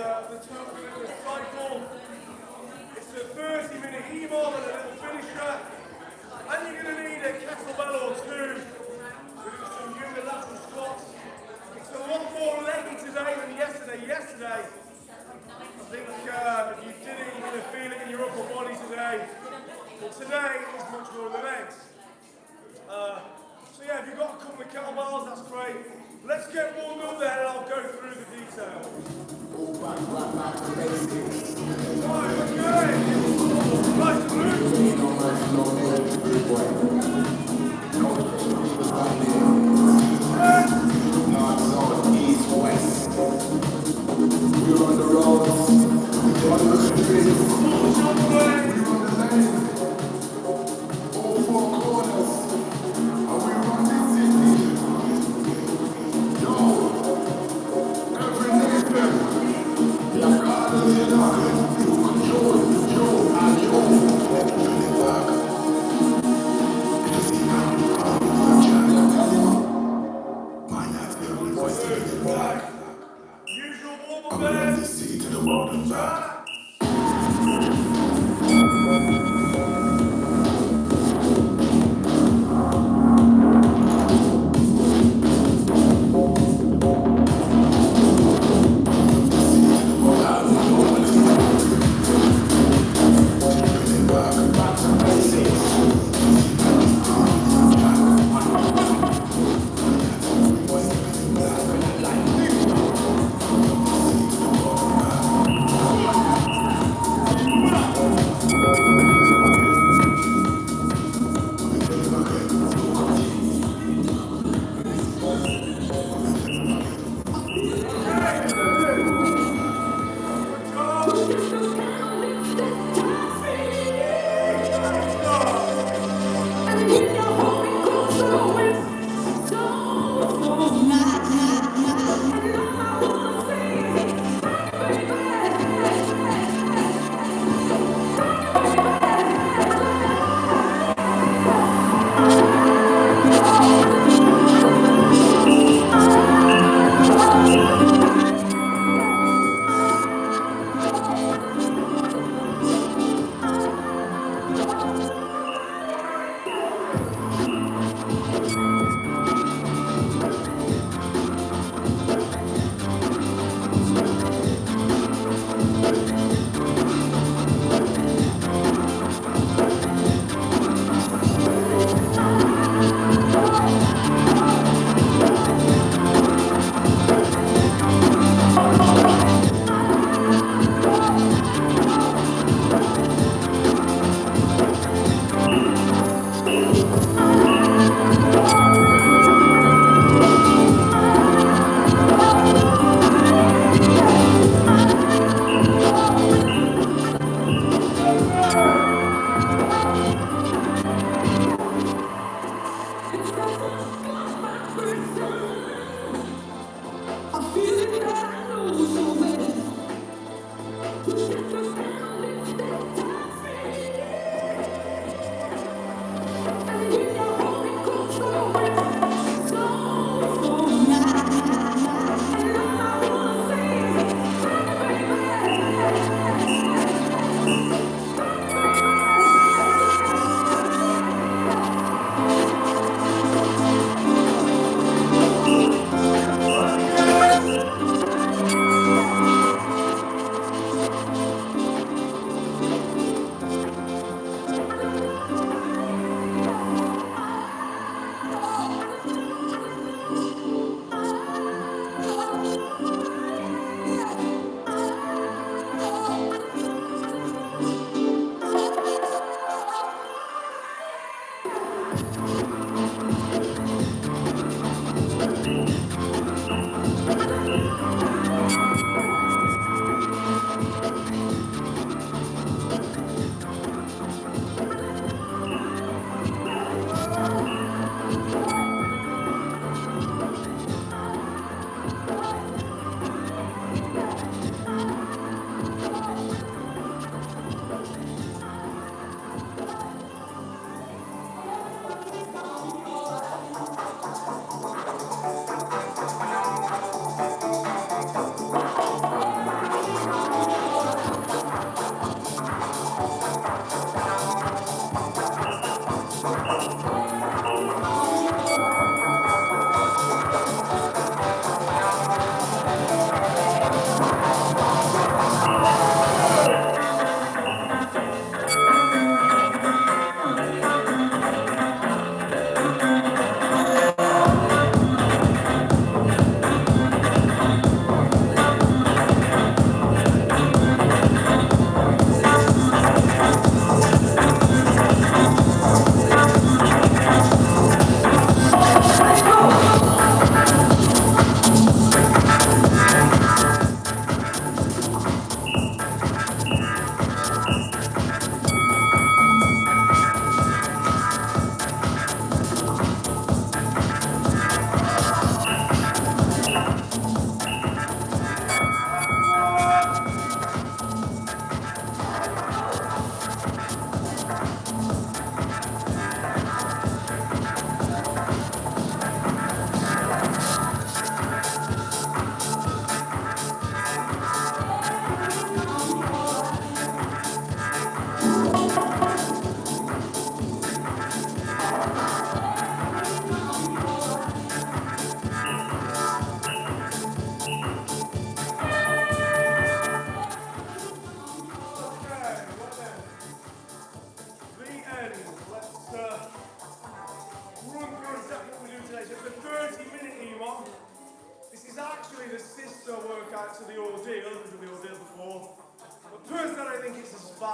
the TotalFitness cycle. It's a 30-minute EMOM and a little finisher. And you're going to need a kettlebell or two. We're doing some unilateral squats. It's a lot more leggy today than yesterday. Yesterday, I think if you did it, you're going to feel it in your upper body today. But today is much more in the legs. So yeah, if you've got a couple of kettlebells, that's great. Let's get warmed up there and I'll go through the details. Right, okay. Nice to North, south, east, west. We're on the roads, we're on the streets, we're on the lane. All four corners, and we run this city. Yo, every nation, like all of the others, you control, Joe, and Joe. Usual warm-up I'm there. going to see to the world and back.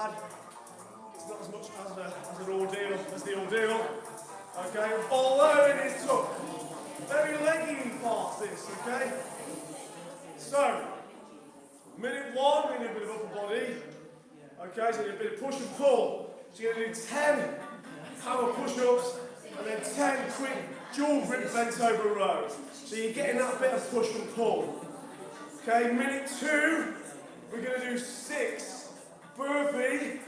bad. It's not as much as an ordeal as the ordeal. Okay, although it is tough. Very leggy part this, okay? So, minute 1, we need a bit of upper body. Okay, so you need a bit of push and pull. So you're going to do 10 power push-ups and then 10 quick dual grip bent over rows. So you're getting that bit of push and pull. Okay, minute 2, we're going to do 6 burpee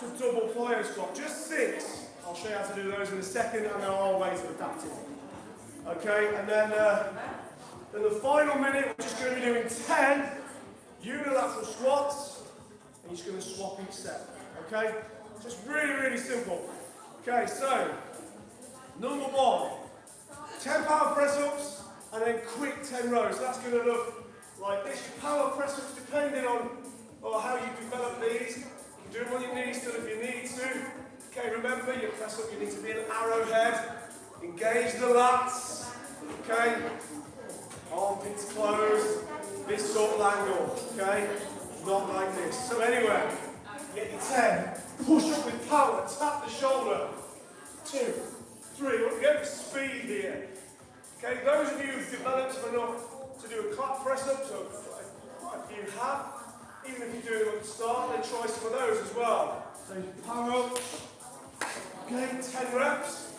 to double plyo squat. Just 6. I'll show you how to do those in a second, and there are ways of adapting. Okay, and then the final minute, we're just going to be doing 10 unilateral squats, and you're just going to swap each set. Okay, just really, really simple. Okay, so number 1, 10 power press-ups, and then quick 10 rows. So that's going to look like this. Power press-ups, depending on how you develop these, you can do them on your knees still if you need to. Okay, remember, your press-up, you need to be an arrowhead. Engage the lats. Okay, armpits closed. This sort of angle. Okay, not like this. So anyway, get your 10. Push up with power. Tap the shoulder. 2, 3. We're going for speed here. Okay, those of you who've developed enough to do a clap press-up, so quite a few have. Even if you do them at the start, then try some of those as well. So power up. Okay, 10 reps.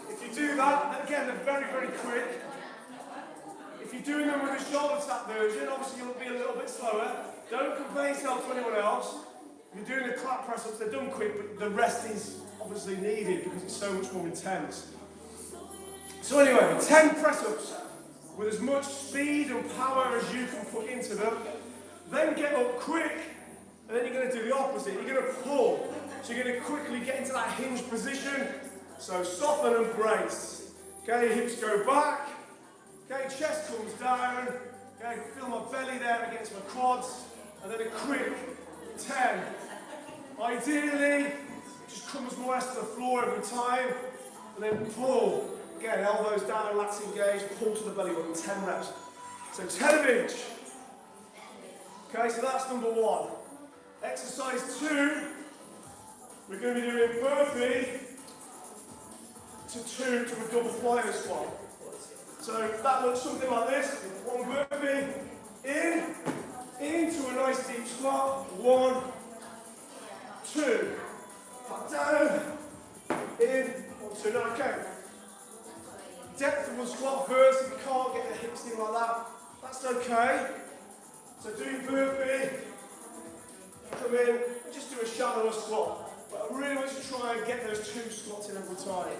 If you do that, again, they're very, very quick. If you're doing them with a shoulder tap version, obviously you'll be a little bit slower. Don't compare yourself to anyone else. If you're doing the clap press-ups, they're done quick, but the rest is obviously needed because it's so much more intense. So anyway, 10 press-ups with as much speed and power as you can put into them. Then get up quick, and then you're going to do the opposite. You're going to pull. So you're going to quickly get into that hinge position. So soften and brace. Okay, hips go back. Okay, chest comes down. Okay, feel my belly there against my quads. And then a quick 10. Ideally, just comes more or less to the floor every time. And then pull. Again, elbows down, lats engaged, pull to the belly button, 10 reps. So 10 of each. Okay, so that's number 1. Exercise 2. We're going to be doing burpee to 2 to a double plyo squat. So that looks something like this. 1 burpee, into a nice deep squat. 1, 2, back down, in, 1, 2. Now, okay. Depth of the squat first. If you can't get the hips in like that, that's okay. So do your burpee, come in, and just do a shallower squat. But I really want you to try and get those 2 squats in every time.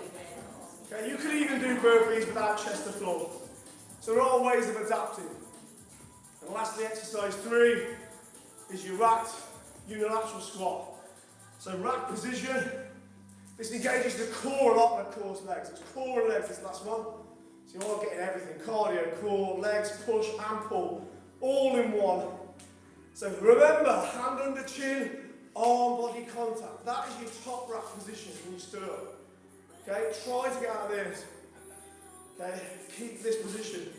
Okay, you could even do burpees without chest to floor. So there are ways of adapting. And lastly, exercise 3 is your racked unilateral squat. So rack position. This engages the core a lot, and of course legs. It's core and legs, this last one. So you're all getting everything. Cardio, core, legs, push and pull. All in one. So remember, hand under chin, arm body contact. That is your top rack position when you stood up. Okay, try to get out of this. Okay, keep this position.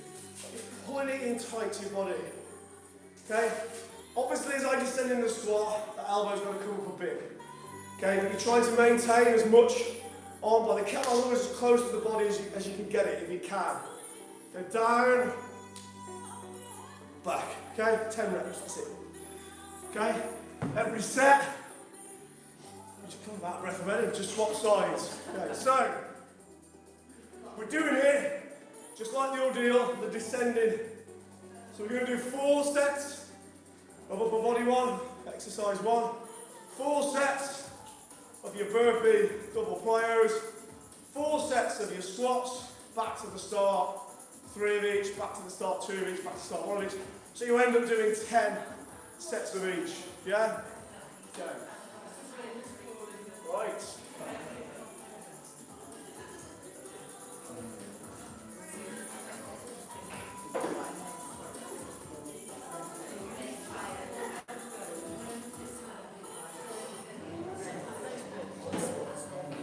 Pulling it in tight to your body. Okay, obviously as I descend in the squat, the elbow's got to come up a bit. Okay, but you're trying to maintain as much arm body. Kettlebell always as close to the body as you can get it, if you can. Go down, back. Okay, 10 reps, that's it. Okay, every set, just come back, breath of air, just swap sides. Okay, so, we're doing it, just like the ordeal, the descending. So we're going to do 4 sets of upper body 1, exercise 1. 4 sets of your burpee, double plyos. 4 sets of your squats, back to the start. 3 of each, back to the start. 2 of each, back to the start. 1 of each. So you end up doing 10 sets of each. Yeah? Okay. Right.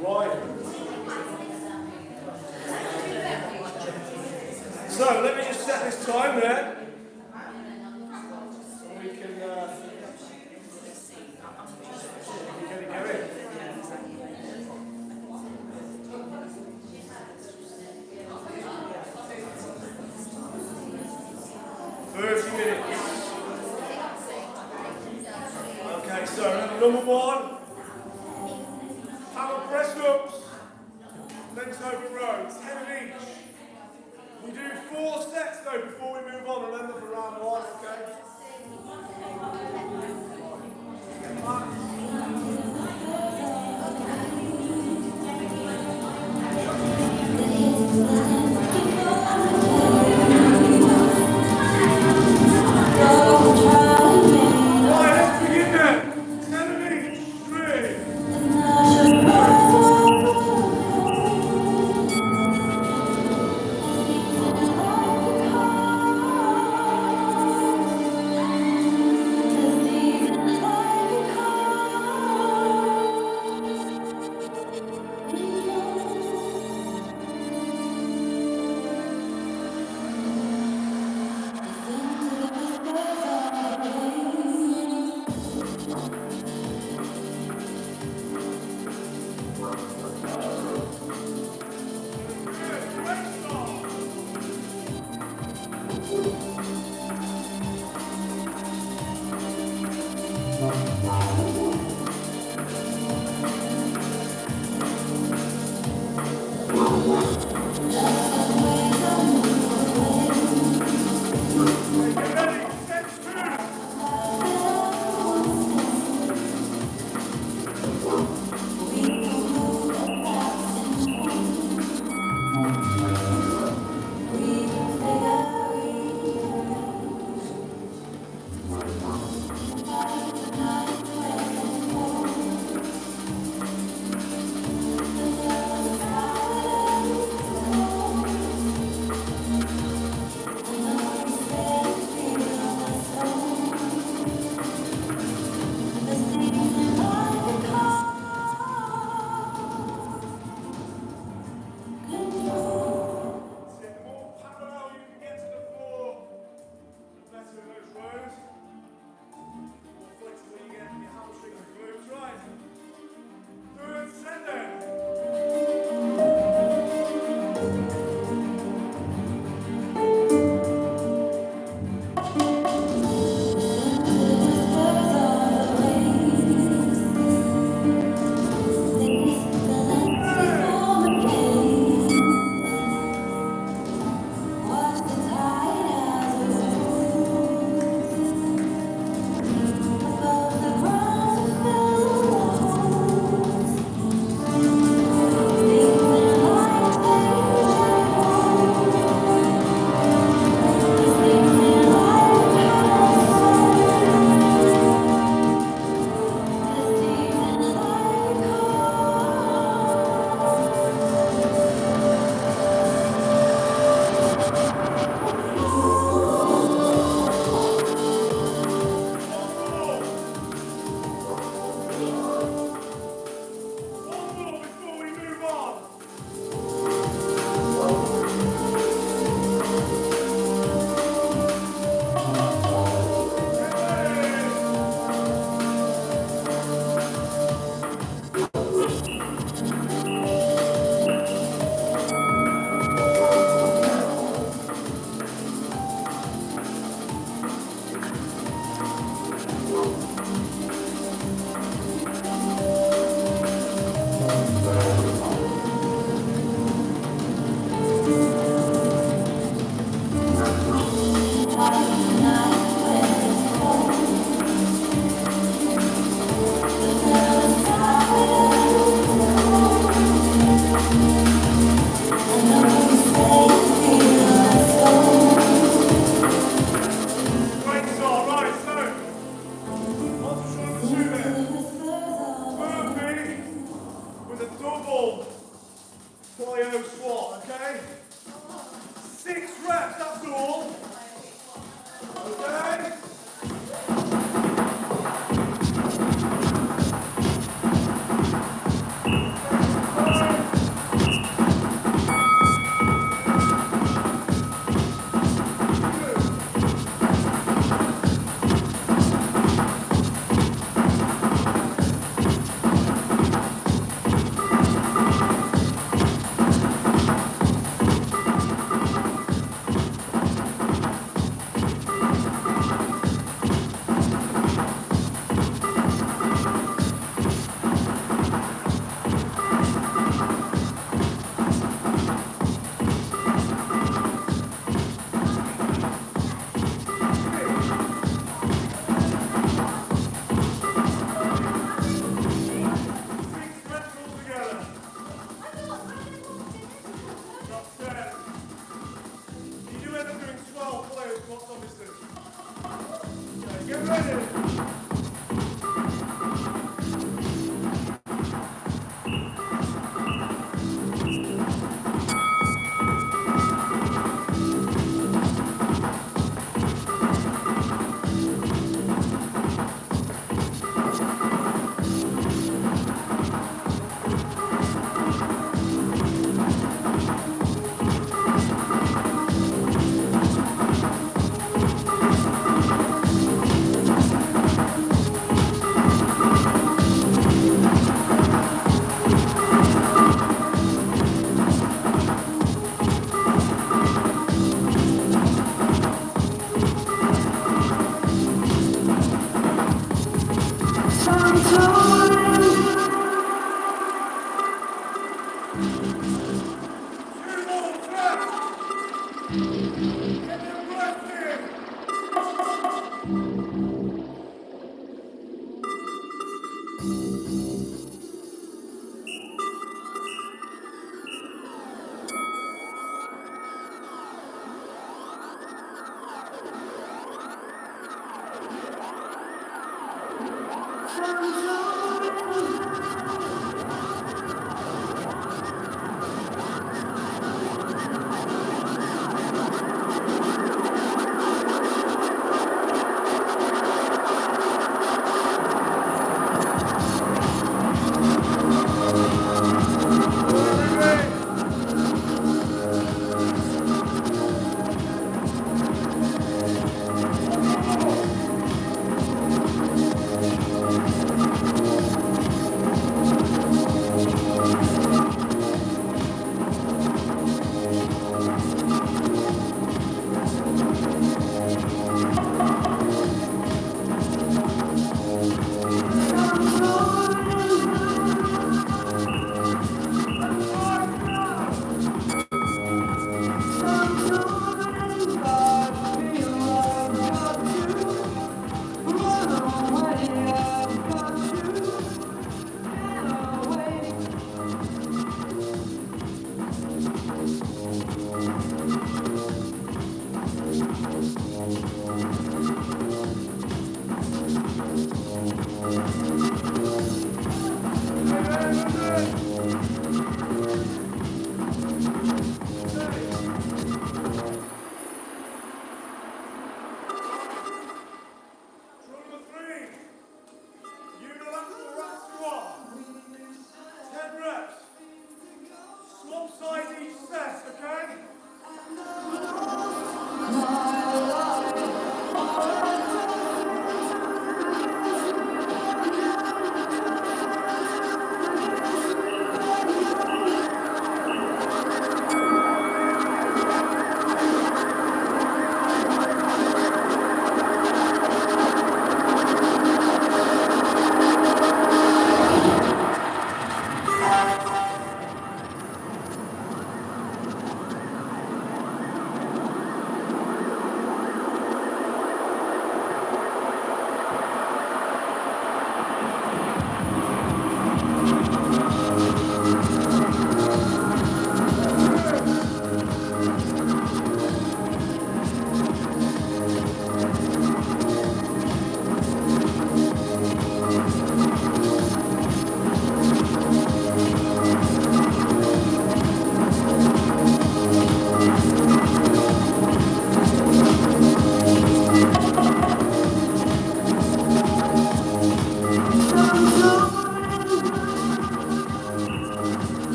Right. So let me just set this time there. So we can So number one, hammer press ups, legs over row, 10 of each. We do 4 sets though before we move on and end up around 1, okay? Right, let's begin then. 10 of each, 3.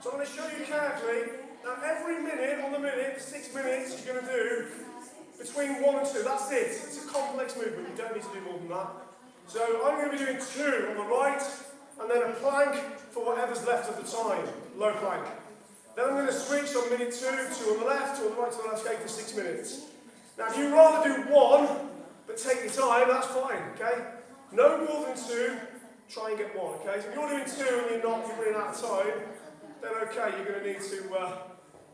So I'm going to show you carefully. Now every minute on the minute, 6 minutes, you're going to do between 1 and 2. That's it. It's a complex movement. You don't need to do more than that. So I'm going to be doing 2 on the right, and then a plank for whatever's left of the time. Low plank. Then I'm going to switch on minute 2, 2 on the left, 2 on the right, 2 on the left, okay, for 6 minutes. Now if you'd rather do 1, but take your time, that's fine, okay? No more than 2, try and get 1, okay? So if you're doing 2 and you're running out of time, then okay, you're going to need to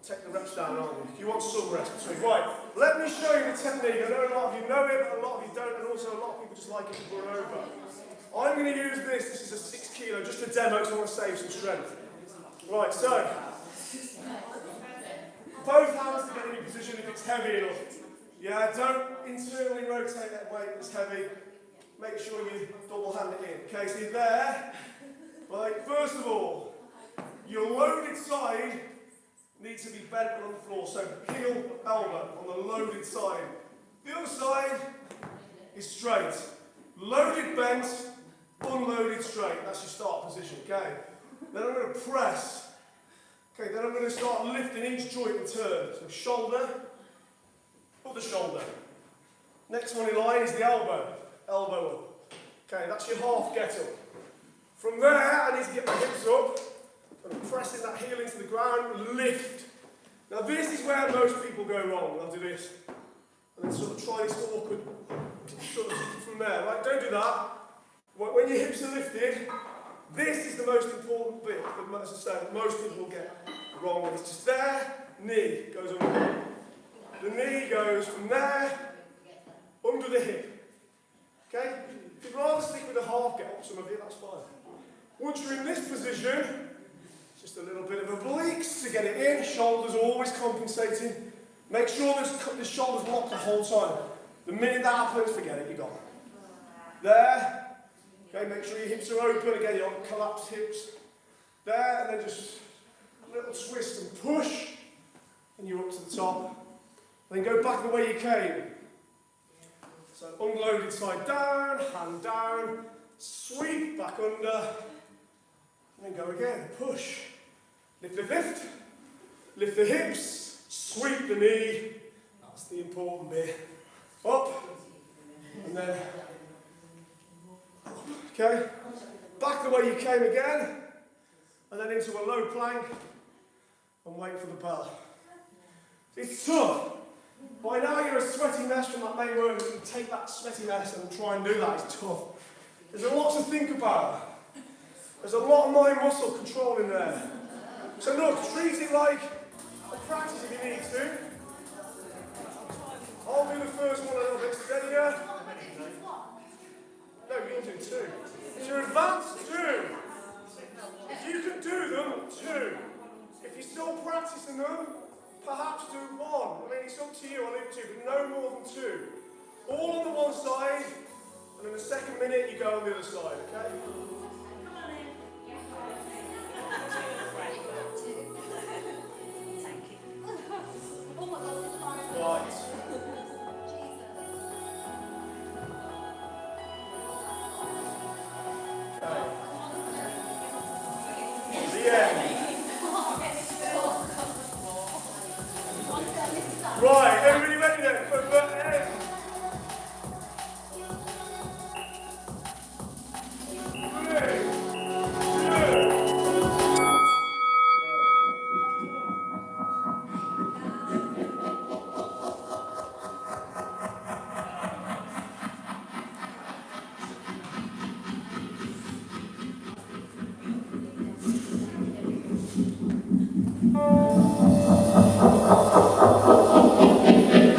take the reps down, aren't you? You want some rest between. Right, let me show you the technique. I know a lot of you know it, but a lot of you don't, and also a lot of people just like it to run over. I'm going to use this. This is a 6 kilo, just a demo, so I want to save some strength. Right, so both hands to get in your position if it's heavy enough. Yeah, don't internally rotate that weight that's heavy. Make sure you double hand it in. Okay, so you're there. Right, first of all, your loaded side needs to be bent on the floor. So heel, elbow on the loaded side. The other side is straight. Loaded, bent, unloaded, straight. That's your start position, okay? Then I'm going to press. Okay, then I'm going to start lifting each joint in turn. So shoulder, other shoulder. Next one in line is the elbow. Elbow up. Okay, that's your half get up. From there, I need to get my hips up. I'm pressing that heel into the ground, lift. Now this is where most people go wrong. I'll do this. And then sort of try this awkward, sort of from there, right? Don't do that. When your hips are lifted, this is the most important bit that, as I said, most people will get wrong. It's just there, knee goes under. The knee goes from there, under the hip. Okay? If you'd rather stick with a half get up, some of you, that's fine. Once you're in this position, just a little bit of obliques to get it in. Shoulders always compensating. Make sure the shoulders locked the whole time. The minute that happens, forget it, you're gone. There. Okay, make sure your hips are open. Again, you don't collapse hips. There, and then just a little twist and push. And you're up to the top. Then go back the way you came. So unloaded side down, hand down, sweep back under. And then go again, push. Lift, lift, lift. Lift the hips, sweep the knee. That's the important bit. Up, and then up. Okay? Back the way you came again, and then into a low plank, and wait for the bell. It's tough. By now you're a sweaty mess from that main work, you can take that sweaty mess and try and do that. It's tough. There's a lot to think about. There's a lot of mind muscle control in there. So look, treat it like a practice if you need to. I'll do the first one a little bit steadier. No, you'll do 2. If you're advanced, 2. If you can do them, 2. If you're still practicing them, perhaps do 1. I mean, it's up to you, I'll leave it to you, but no more than 2. All on the one side, and in the second minute, you go on the other side, okay? Right. Okay. The end. Right, everybody ready then? For the end. 3, 2.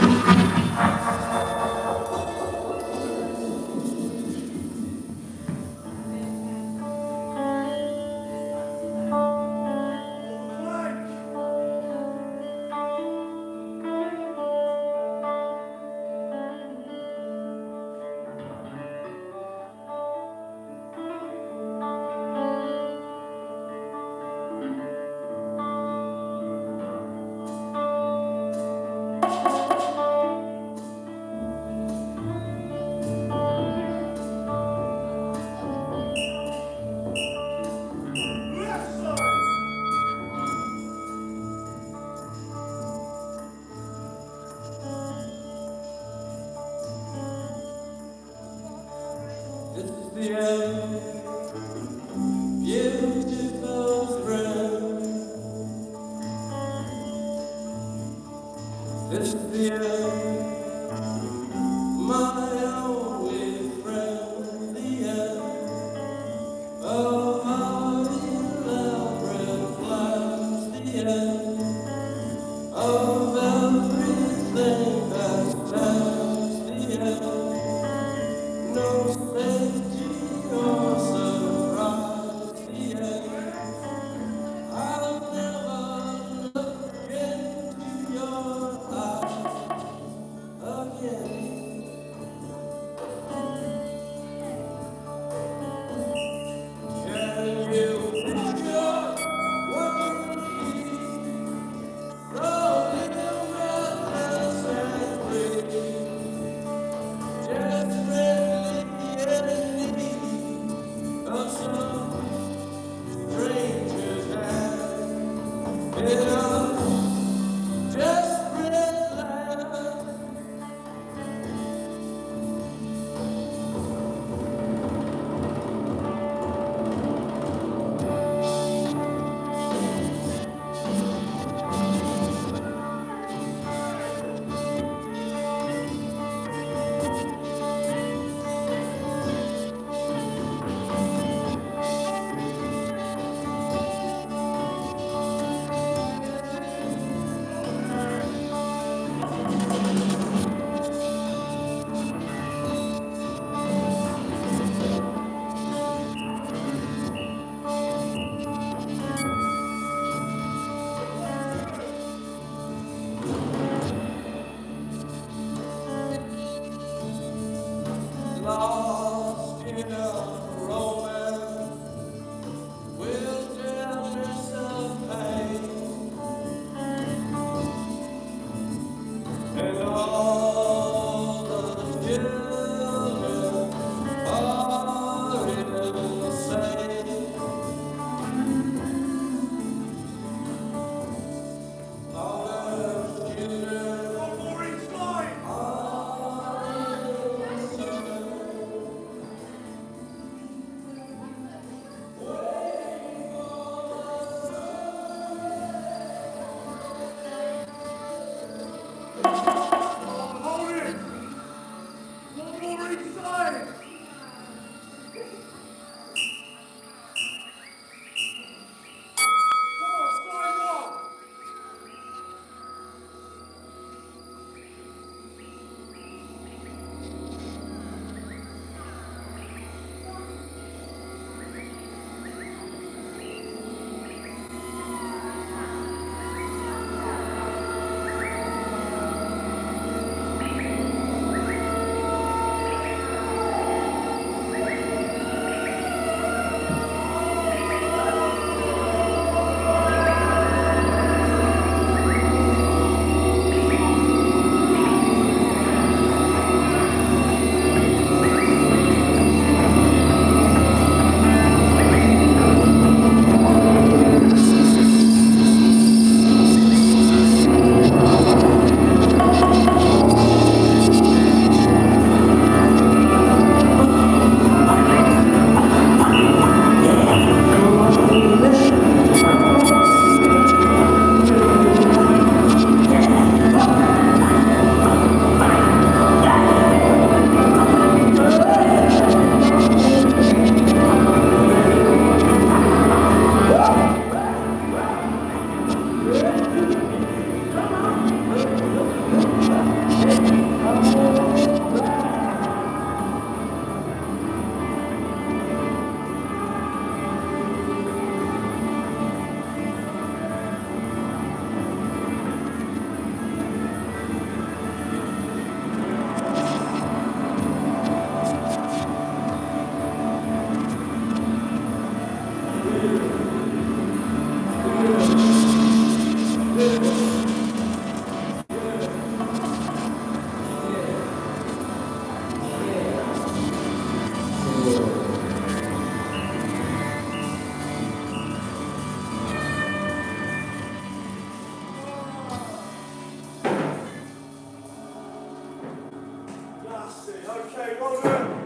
Okay, well done.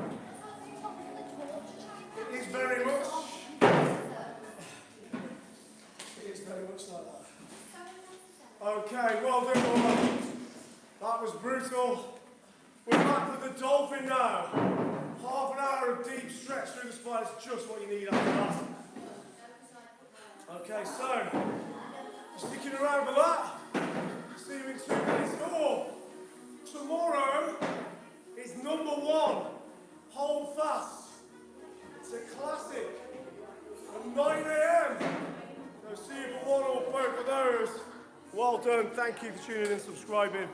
Okay, well done, all. That was brutal. We're back with the dolphin now. Half an hour of deep stretch through the spine is just what you need after that. Okay, so, sticking around for that. See you in 2 minutes. Oh, tomorrow is number 1. Hold fast. It's a classic. At 9 AM. So see you for one or both of those. Well done. Thank you for tuning in and subscribing.